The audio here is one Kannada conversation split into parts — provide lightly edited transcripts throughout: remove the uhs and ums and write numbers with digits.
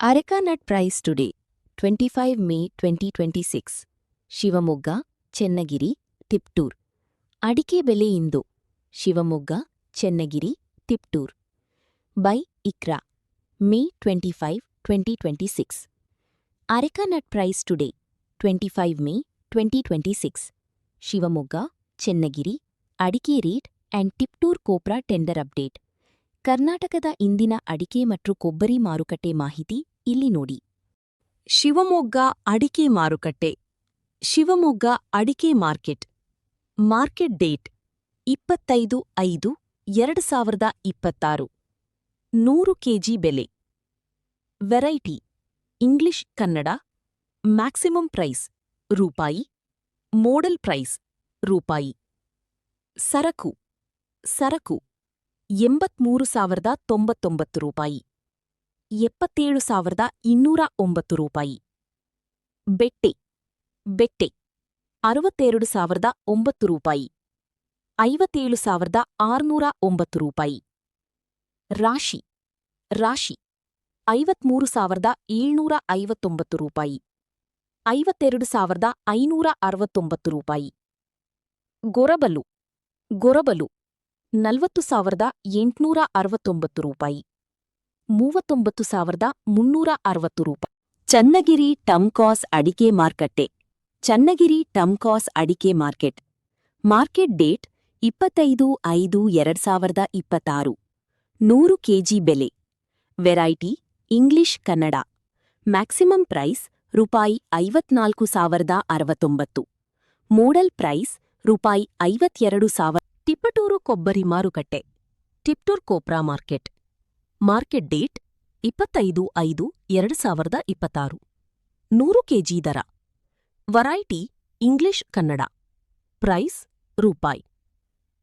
Areca nut price today, 25 May 2026. Shivamogga, Channagiri, Tiptur. ಅಡಿಕೆ ಬೆಲೆ ಇಂದು Shivamogga, Channagiri, Tiptur. By Ikra, May 25, 2026. Areca nut price today, 25 May 2026. Shivamogga, Channagiri, ಅಡಿಕೆ rate and Tiptur copra tender update. ಕರ್ನಾಟಕದ ಇಂದಿನ ಅಡಿಕೆ ಮತ್ತು ಕೊಬ್ಬರಿ ಮಾರುಕಟ್ಟೆ ಮಾಹಿತಿ ಇಲ್ಲಿ ನೋಡಿ. ಶಿವಮೊಗ್ಗ ಅಡಿಕೆ ಮಾರುಕಟ್ಟೆ. ಶಿವಮೊಗ್ಗ ಅಡಿಕೆ ಮಾರ್ಕೆಟ್. Market date 25/5/2026. 100 ಕೆಜಿ ಬೆಲೆ. Variety English Kannada. Maximum price ರೂಪಾಯಿ. ಮೋಡಲ್ ಪ್ರೈಸ್ ರೂಪಾಯಿ. ಸರಕು 83,099 ರೂಪಾಯಿ. 77,209 ರೂಪಾಯಿ. ಬೆಟ್ಟೆ 62,009 ರೂಪಾಯಿ. 57,609 ರೂಪಾಯಿ. ರಾಶಿ 53,759 ರೂಪಾಯಿ. 52,569 ರೂಪಾಯಿ. ಗೊರಬಲು 40,869 ರೂಪಾಯಿ. 39,360 ರೂಪಾಯಿ. ಚನ್ನಗಿರಿ ಟಮ್ಕಾಸ್ ಅಡಿಕೆ ಮಾರುಕಟ್ಟೆ. ಚನ್ನಗಿರಿ ಟಮ್ಕಾಸ್ ಅಡಿಕೆ ಮಾರ್ಕೆಟ್. Market date 25/5/2026. 100 ಕೆಜಿ ಬೆಲೆ. Variety English Kannada. Maximum price ರೂಪಾಯಿ 54,069. ಮೋಡಲ್ ಪ್ರೈಸ್ ರೂಪಾಯಿ 52,000. ತಿಪಟೂರು ಕೊಬ್ಬರಿ ಮಾರುಕಟ್ಟೆ. Tiptur copra market. Market date 25/5/2026. 100 KG ದರ. Variety English Kannada. ಪ್ರೈಸ್ ರೂಪಾಯಿ.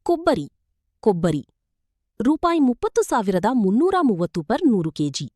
ಕೊಬ್ಬರಿ ರೂಪಾಯಿ 30,330 ಪರ್ 100 ಕೆಜಿ.